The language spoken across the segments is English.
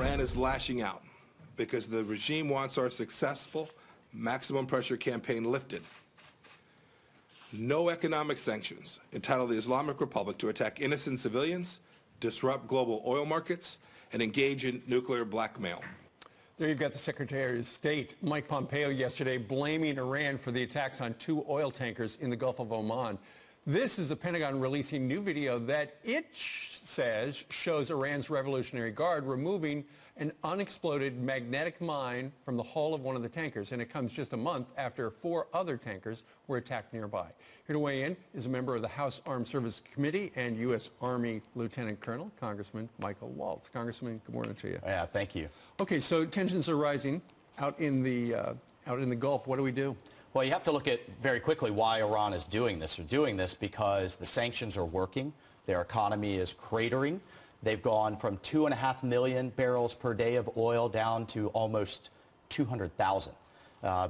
Iran is lashing out because the regime wants our successful maximum pressure campaign lifted. No economic sanctions entitle the Islamic Republic to attack innocent civilians, disrupt global oil markets, and engage in nuclear blackmail. There you've got the Secretary of State, Mike Pompeo, yesterday blaming Iran for the attacks on 2 oil tankers in the Gulf of Oman. This is the Pentagon releasing new video that it says shows Iran's Revolutionary Guard removing an unexploded magnetic mine from the hull of one of the tankers, and it comes just a month after 4 other tankers were attacked nearby. Here to weigh in is a member of the House Armed Services Committee and U.S. Army Lieutenant Colonel, Congressman Michael Waltz. Congressman, good morning to you. Yeah, thank you. Okay, so tensions are rising out in the Gulf. What do we do? Well, you have to look at very quickly why Iran is doing this. They're doing this because the sanctions are working. Their economy is cratering. They've gone from 2.5 million barrels per day of oil down to almost 200,000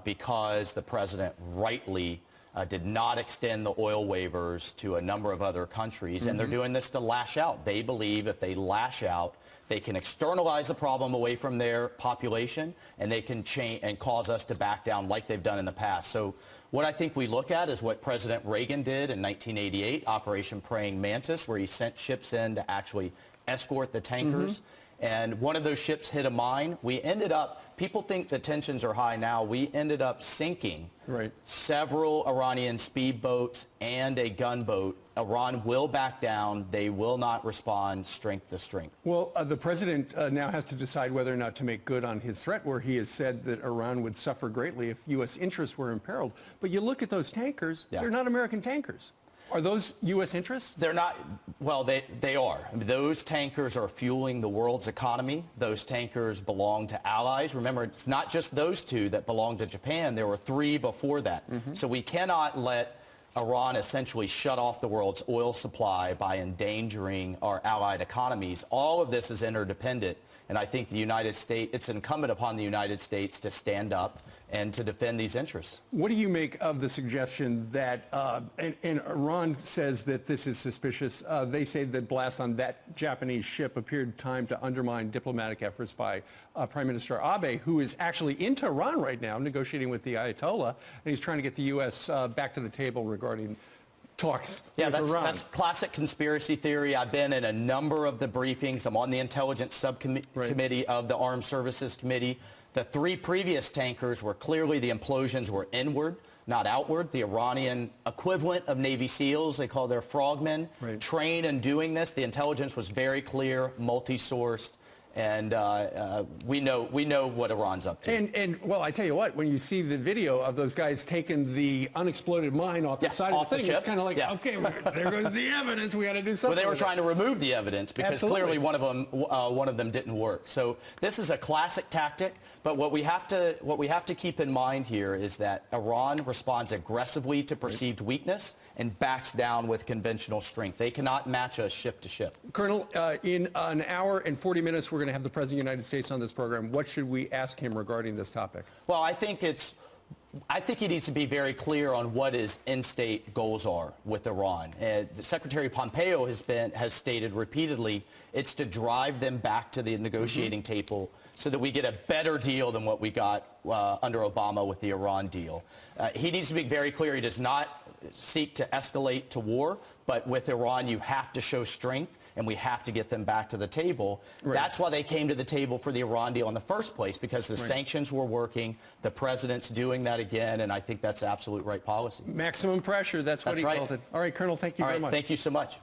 because the president rightly did not extend the oil waivers to a number of other countries, and they're doing this to lash out. They believe if they lash out, they can externalize the problem away from their population, and they can change and cause us to back down like they've done in the past. So what I think we look at is what President Reagan did in 1988, Operation Praying Mantis, where he sent ships in to actually escort the tankers. And one of those ships hit a mine. We ended up, people think the tensions are high now. We ended up sinking several Iranian speedboats and a gunboat. Iran will back down. They will not respond strength to strength. Well, the president now has to decide whether or not to make good on his threat, where he has said that Iran would suffer greatly if U.S. interests were imperiled. But you look at those tankers, they're not American tankers. Are those U.S. interests? They're not. Well, they are. I mean, those tankers are fueling the world's economy. Those tankers belong to allies. Remember, it's not just those 2 that belong to Japan. There were 3 before that. So we cannot let Iran essentially shut off the world's oil supply by endangering our allied economies. All of this is interdependent, and I think the United States, it's incumbent upon the United States to stand up and to defend these interests. What do you make of the suggestion that, and Iran says that this is suspicious, they say that blast on that Japanese ship appeared timed to undermine diplomatic efforts by Prime Minister Abe, who is actually in Tehran right now negotiating with the Ayatollah, and he's trying to get the U.S. Back to the table regarding talks with Iran. That's classic conspiracy theory. I've been in a number of the briefings. I'm on the Intelligence Subcommittee of the Armed Services Committee. The 3 previous tankers were clearly the implosions were inward, not outward. The Iranian equivalent of Navy SEALs, they call their frogmen, trained in doing this. The intelligence was very clear, multi-sourced. And we know what Iran's up to. And well, I tell you what, when you see the video of those guys taking the unexploded mine off the side of the thing, it's kind of like, okay, there goes the evidence. We got to do something. Well, they were trying to remove the evidence because clearly one of them didn't work. So this is a classic tactic. But what we have to keep in mind here is that Iran responds aggressively to perceived weakness and backs down with conventional strength. They cannot match us ship to ship. Colonel, in an hour and 40 minutes, we're going to have the President of the United States on this program. What should we ask him regarding this topic? Well, I think he needs to be very clear on what his in-state goals are with Iran. Secretary Pompeo has stated repeatedly it's to drive them back to the negotiating table so that we get a better deal than what we got under Obama with the Iran deal. He needs to be very clear. He does not seek to escalate to war, but with Iran, you have to show strength, and we have to get them back to the table. That's why they came to the table for the Iran deal in the first place, because the sanctions were working. The president's doing that again, and I think that's absolute right policy. Maximum pressure, that's what he calls it. All right, Colonel, thank you very much. Thank you so much.